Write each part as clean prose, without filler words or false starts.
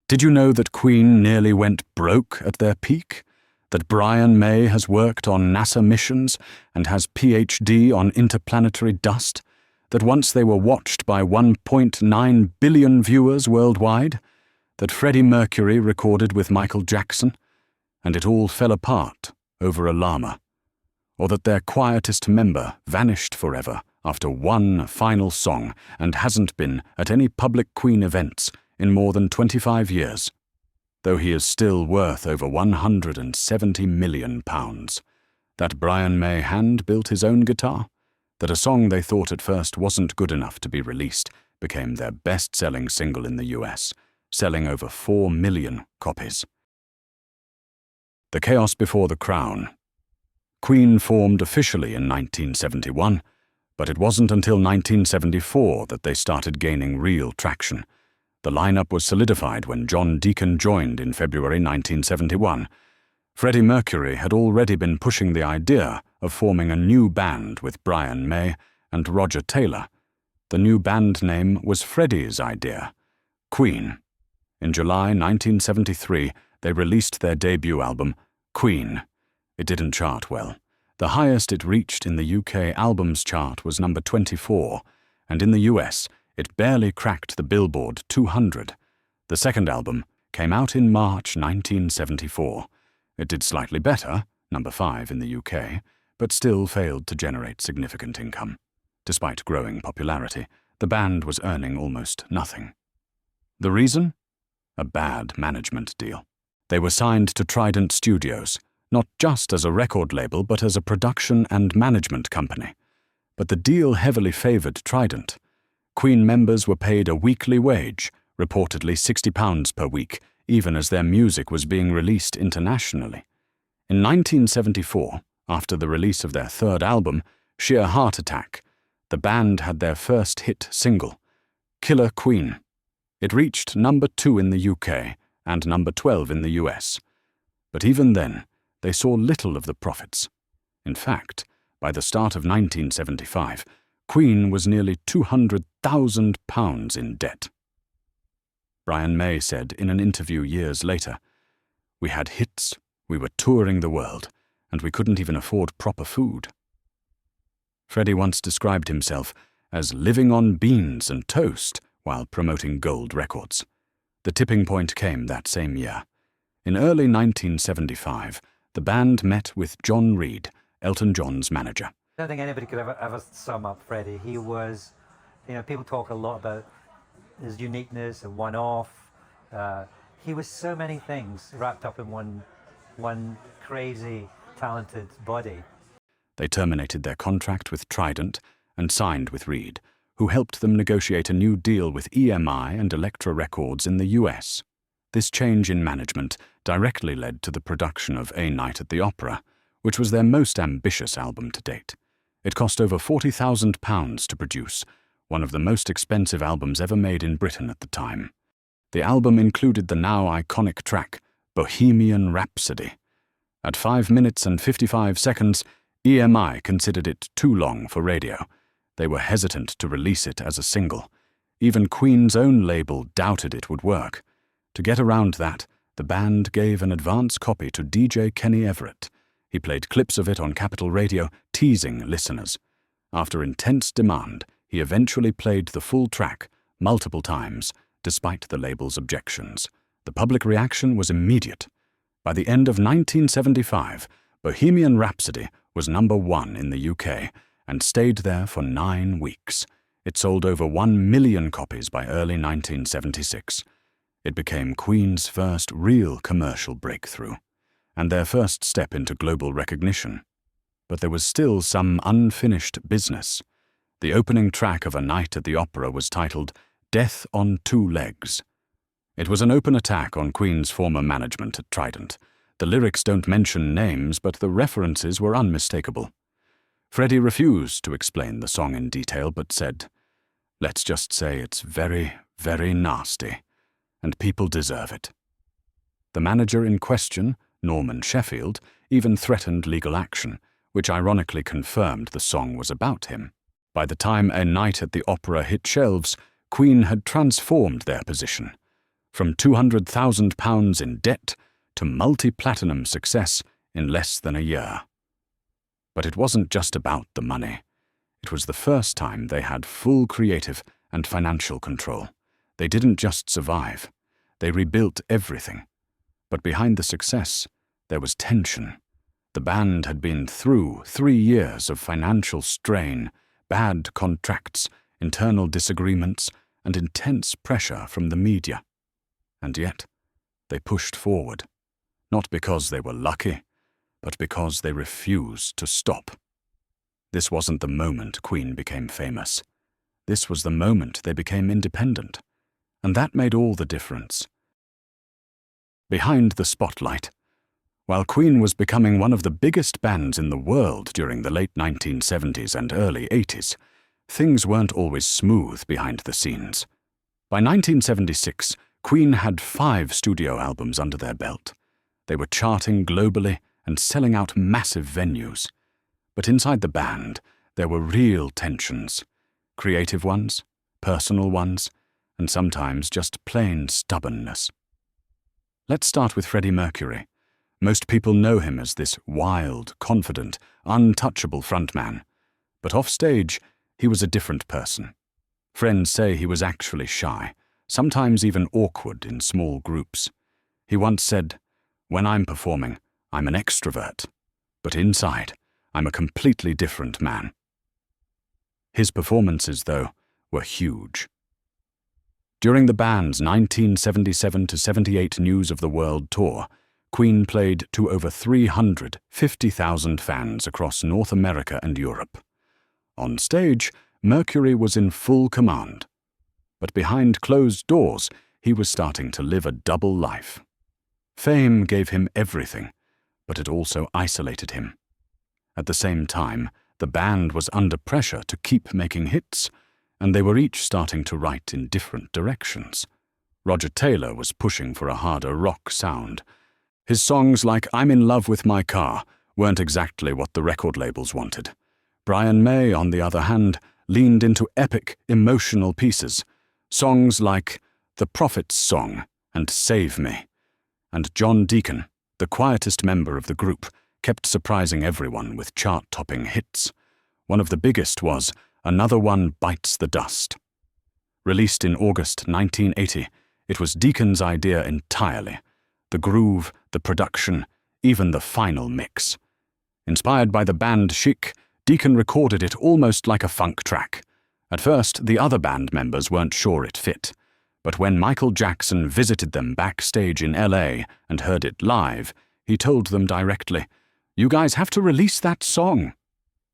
Did you know that Queen nearly went broke at their peak? That Brian May has worked on NASA missions and has PhD on interplanetary dust? That once they were watched by 1.9 billion viewers worldwide? That Freddie Mercury recorded with Michael Jackson? And it all fell apart over a llama? Or that their quietest member vanished forever after one final song and hasn't been at any public Queen events in more than 25 years, though he is still worth over £170 million. That Brian May hand-built his own guitar? That a song they thought at first wasn't good enough to be released became their best-selling single in the US, selling over 4 million copies. The chaos before the crown. Queen formed officially in 1971, but it wasn't until 1974 that they started gaining real traction. The lineup was solidified when John Deacon joined in February 1971. Freddie Mercury had already been pushing the idea of forming a new band with Brian May and Roger Taylor. The new band name was Freddie's idea, Queen. In July 1973, they released their debut album, Queen. It didn't chart well. The highest it reached in the UK albums chart was number 24, and in the US, it barely cracked the Billboard 200. The second album came out in March 1974. It did slightly better, number 5 in the UK, but still failed to generate significant income. Despite growing popularity, the band was earning almost nothing. The reason? A bad management deal. They were signed to Trident Studios, not just as a record label but as a production and management company. But the deal heavily favored Trident. Queen members were paid a weekly wage, reportedly £60 per week, even as their music was being released internationally. In 1974, after the release of their third album, Sheer Heart Attack, the band had their first hit single, Killer Queen. It reached number 2 in the UK and number 12 in the US. But even then, they saw little of the profits. In fact, by the start of 1975, Queen was nearly £200,000 in debt. Brian May said in an interview years later, "We had hits, we were touring the world, and we couldn't even afford proper food." Freddie once described himself as living on beans and toast while promoting gold records. The tipping point came that same year. In early 1975, the band met with John Reid, Elton John's manager. I don't think anybody could ever sum up Freddie. He was, people talk a lot about his uniqueness and one-off. He was so many things wrapped up in one crazy, talented body. They terminated their contract with Trident and signed with Reid, who helped them negotiate a new deal with EMI and Elektra Records in the US. This change in management directly led to the production of A Night at the Opera, which was their most ambitious album to date. It cost over £40,000 to produce, one of the most expensive albums ever made in Britain at the time. The album included the now iconic track, Bohemian Rhapsody. At 5 minutes and 55 seconds, EMI considered it too long for radio. They were hesitant to release it as a single. Even Queen's own label doubted it would work. To get around that, the band gave an advance copy to DJ Kenny Everett. He played clips of it on Capital Radio, teasing listeners. After intense demand, he eventually played the full track multiple times, despite the label's objections. The public reaction was immediate. By the end of 1975, Bohemian Rhapsody was number 1 in the UK and stayed there for 9 weeks. It sold over 1 million copies by early 1976. It became Queen's first real commercial breakthrough, and their first step into global recognition. But there was still some unfinished business. The opening track of A Night at the Opera was titled Death on Two Legs. It was an open attack on Queen's former management at Trident. The lyrics don't mention names, but the references were unmistakable. Freddie refused to explain the song in detail, but said, "Let's just say it's very, very nasty, and people deserve it." The manager in question, Norman Sheffield, even threatened legal action, which ironically confirmed the song was about him. By the time A Night at the Opera hit shelves, Queen had transformed their position. from £200,000 in debt to multi-platinum success in less than a year. But it wasn't just about the money. It was the first time they had full creative and financial control. They didn't just survive. They rebuilt everything. But behind the success, there was tension. The band had been through 3 years of financial strain, bad contracts, internal disagreements, and intense pressure from the media. And yet, they pushed forward, not because they were lucky, but because they refused to stop. This wasn't the moment Queen became famous. This was the moment they became independent. And that made all the difference. Behind the spotlight, while Queen was becoming one of the biggest bands in the world during the late 1970s and early 80s, things weren't always smooth behind the scenes. By 1976, Queen had 5 studio albums under their belt. They were charting globally and selling out massive venues. But inside the band, there were real tensions. Creative ones, personal ones, and sometimes just plain stubbornness. Let's start with Freddie Mercury. Most people know him as this wild, confident, untouchable frontman. But offstage, he was a different person. Friends say he was actually shy, sometimes even awkward in small groups. He once said, "When I'm performing, I'm an extrovert. But inside, I'm a completely different man." His performances, though, were huge. During the band's 1977-78 News of the World tour, Queen played to over 350,000 fans across North America and Europe. On stage, Mercury was in full command. But behind closed doors, he was starting to live a double life. Fame gave him everything, but it also isolated him. At the same time, the band was under pressure to keep making hits, and they were each starting to write in different directions. Roger Taylor was pushing for a harder rock sound. His songs like "I'm in Love with My Car" weren't exactly what the record labels wanted. Brian May, on the other hand, leaned into epic, emotional pieces, songs like "The Prophet's Song" and "Save Me." And John Deacon, the quietest member of the group, kept surprising everyone with chart-topping hits. One of the biggest was "Another One Bites the Dust." Released in August 1980, it was Deacon's idea entirely. The groove, the production, even the final mix. Inspired by the band chic, Deacon recorded it almost like a funk track. At first, the other band members weren't sure it fit. But when Michael Jackson visited them backstage in LA and heard it live, he told them directly, "You guys have to release that song."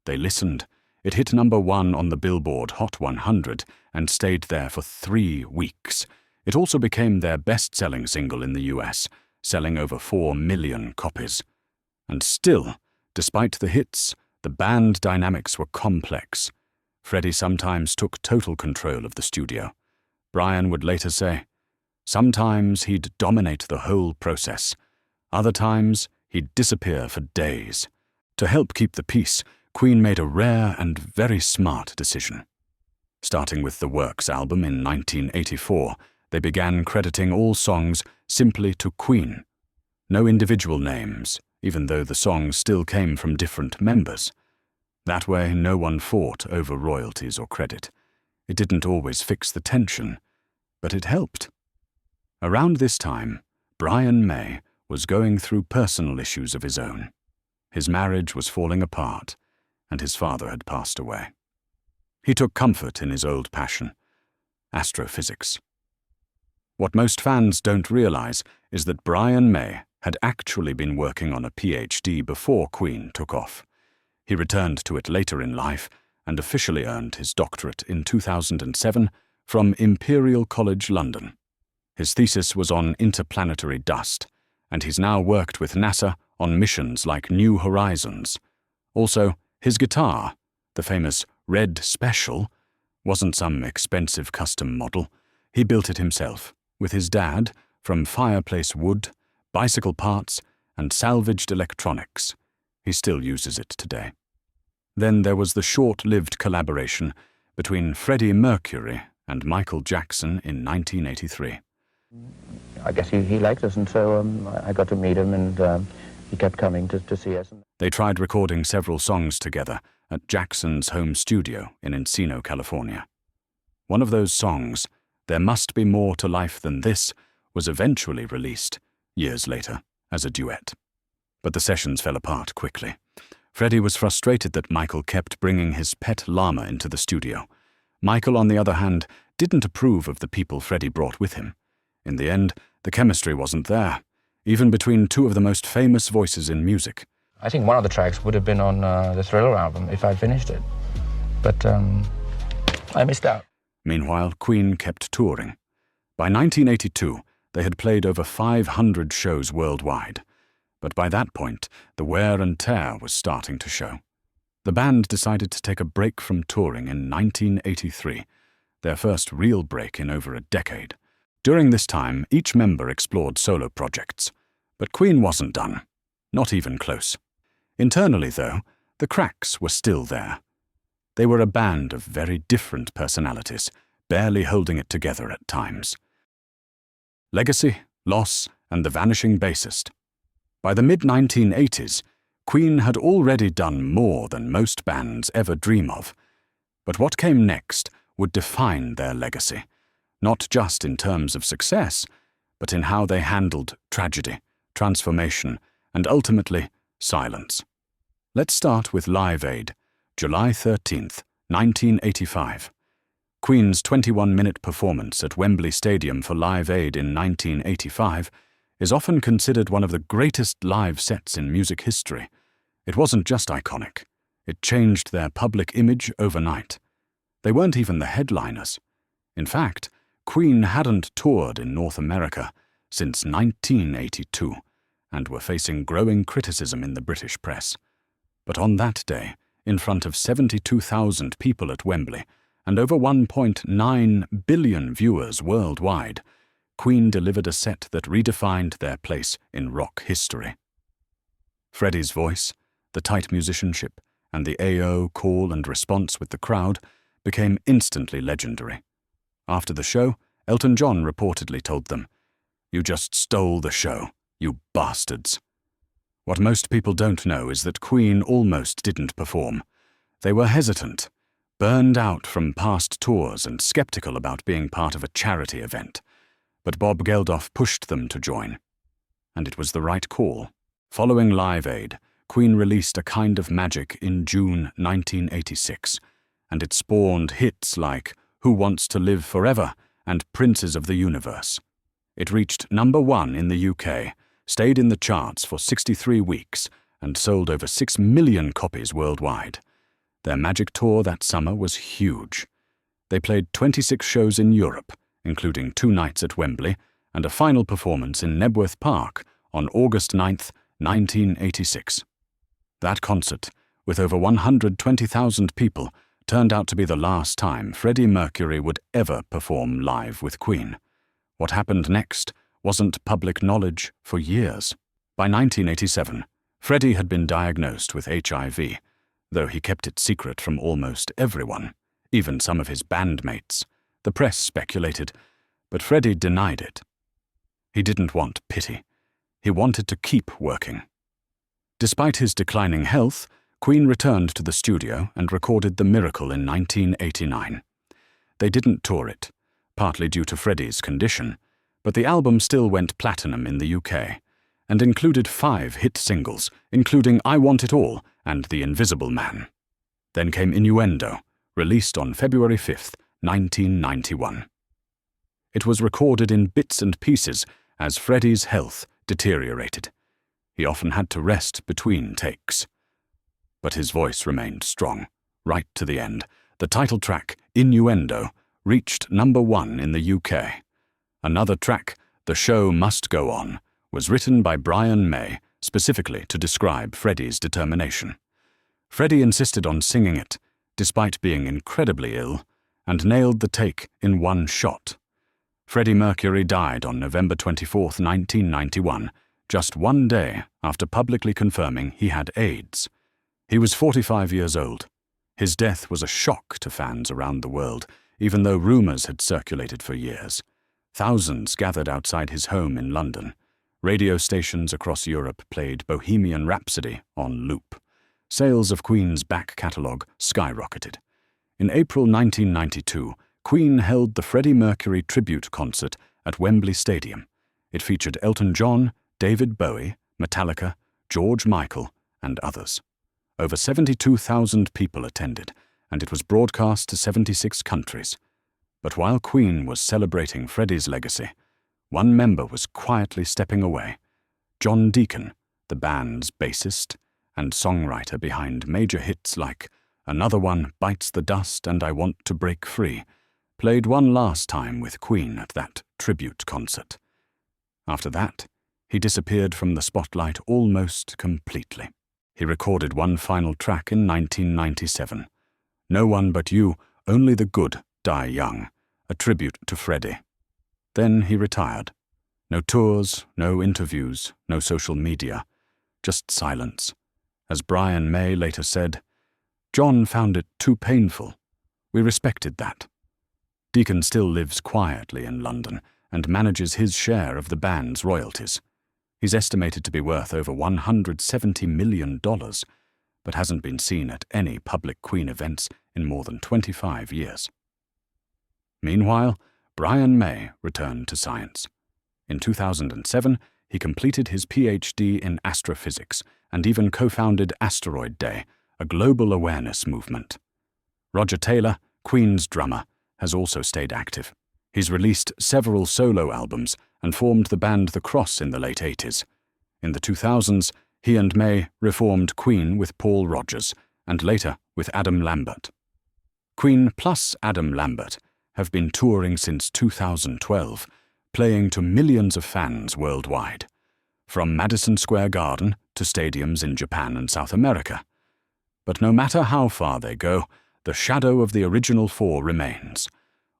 They listened. It hit #1 on the Billboard Hot 100 and stayed there for 3 weeks. It also became their best-selling single in the US, selling over 4 million copies. And still, despite the hits, the band dynamics were complex. Freddie sometimes took total control of the studio. Brian would later say, sometimes he'd dominate the whole process. Other times, he'd disappear for days. To help keep the peace, Queen made a rare and very smart decision. Starting with the Works album in 1984, they began crediting all songs simply to Queen. No individual names, even though the songs still came from different members. That way, no one fought over royalties or credit. It didn't always fix the tension, but it helped. Around this time, Brian May was going through personal issues of his own. His marriage was falling apart, and his father had passed away. He took comfort in his old passion, astrophysics. What most fans don't realize is that Brian May had actually been working on a PhD before Queen took off. He returned to it later in life and officially earned his doctorate in 2007 from Imperial College London. His thesis was on interplanetary dust, and he's now worked with NASA on missions like New Horizons. Also, his guitar, the famous Red Special, wasn't some expensive custom model. He built it himself, with his dad, from fireplace wood, bicycle parts, and salvaged electronics. He still uses it today. Then there was the short-lived collaboration between Freddie Mercury and Michael Jackson in 1983. I guess he liked us, and so I got to meet him, and he kept coming to see us. They tried recording several songs together at Jackson's home studio in Encino, California. One of those songs, There Must Be More to Life Than This, was eventually released, years later, as a duet. But the sessions fell apart quickly. Freddie was frustrated that Michael kept bringing his pet llama into the studio. Michael, on the other hand, didn't approve of the people Freddie brought with him. In the end, the chemistry wasn't there, even between two of the most famous voices in music. I think one of the tracks would have been on the Thriller album if I finished it, but I missed out. Meanwhile, Queen kept touring. By 1982, they had played over 500 shows worldwide. But by that point, the wear and tear was starting to show. The band decided to take a break from touring in 1983, their first real break in over a decade. During this time, each member explored solo projects. But Queen wasn't done, not even close. Internally, though, the cracks were still there. They were a band of very different personalities, barely holding it together at times. Legacy, loss, and the vanishing bassist. By the mid-1980s, Queen had already done more than most bands ever dream of. But what came next would define their legacy, not just in terms of success, but in how they handled tragedy, transformation, and ultimately, silence. Let's start with Live Aid, July 13th, 1985. Queen's 21-minute performance at Wembley Stadium for Live Aid in 1985 is often considered one of the greatest live sets in music history. It wasn't just iconic. It changed their public image overnight. They weren't even the headliners. In fact, Queen hadn't toured in North America since 1982 and were facing growing criticism in the British press. But on that day, in front of 72,000 people at Wembley and over 1.9 billion viewers worldwide, Queen delivered a set that redefined their place in rock history. Freddie's voice, the tight musicianship, and the AO call and response with the crowd became instantly legendary. After the show, Elton John reportedly told them, "You just stole the show, you bastards." What most people don't know is that Queen almost didn't perform. They were hesitant, burned out from past tours and skeptical about being part of a charity event. But Bob Geldof pushed them to join. And it was the right call. Following Live Aid, Queen released A Kind of Magic in June 1986, and it spawned hits like Who Wants to Live Forever and Princes of the Universe. It reached #1 in the UK, stayed in the charts for 63 weeks, and sold over 6 million copies worldwide. Their Magic tour that summer was huge. They played 26 shows in Europe, including 2 nights at Wembley and a final performance in Nebworth Park on August 9, 1986. That concert, with over 120,000 people, turned out to be the last time Freddie Mercury would ever perform live with Queen. What happened next wasn't public knowledge for years. By 1987, Freddie had been diagnosed with HIV, though he kept it secret from almost everyone, even some of his bandmates. The press speculated, but Freddie denied it. He didn't want pity. He wanted to keep working. Despite his declining health, Queen returned to the studio and recorded The Miracle in 1989. They didn't tour it, partly due to Freddie's condition, but the album still went platinum in the UK and included 5 hit singles, including I Want It All and The Invisible Man. Then came Innuendo, released on February 5th, 1991. It was recorded in bits and pieces as Freddie's health deteriorated. He often had to rest between takes. But his voice remained strong, right to the end. The title track, Innuendo, reached #1 in the UK. Another track, The Show Must Go On, was written by Brian May specifically to describe Freddie's determination. Freddie insisted on singing it, despite being incredibly ill, and nailed the take in one shot. Freddie Mercury died on November 24, 1991, just 1 day after publicly confirming he had AIDS. He was 45 years old. His death was a shock to fans around the world, even though rumors had circulated for years. Thousands gathered outside his home in London. Radio stations across Europe played Bohemian Rhapsody on loop. Sales of Queen's back catalogue skyrocketed. In April 1992, Queen held the Freddie Mercury tribute concert at Wembley Stadium. It featured Elton John, David Bowie, Metallica, George Michael, and others. Over 72,000 people attended, and it was broadcast to 76 countries. But while Queen was celebrating Freddie's legacy, one member was quietly stepping away. John Deacon, the band's bassist and songwriter behind major hits like Another One Bites the Dust and I Want to Break Free, played one last time with Queen at that tribute concert. After that, he disappeared from the spotlight almost completely. He recorded one final track in 1997, No One But You, Only the Good Die Young, a tribute to Freddie. Then he retired. No tours, no interviews, no social media, just silence. As Brian May later said, John found it too painful. We respected that. Deacon still lives quietly in London and manages his share of the band's royalties. He's estimated to be worth over $170 million, but hasn't been seen at any public Queen events in more than 25 years. Meanwhile, Brian May returned to science. In 2007, he completed his PhD in astrophysics and even co-founded Asteroid Day, a global awareness movement. Roger Taylor, Queen's drummer, has also stayed active. He's released several solo albums and formed the band The Cross in the late 80s. In the 2000s, he and May reformed Queen with Paul Rodgers, and later with Adam Lambert. Queen plus Adam Lambert have been touring since 2012, playing to millions of fans worldwide, from Madison Square Garden to stadiums in Japan and South America. But no matter how far they go, the shadow of the original four remains.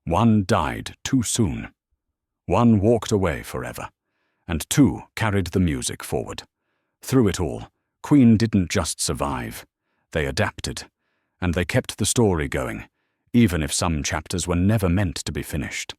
One died too soon. One walked away forever, and two carried the music forward. Through it all, Queen didn't just survive. They adapted, and they kept the story going, even if some chapters were never meant to be finished.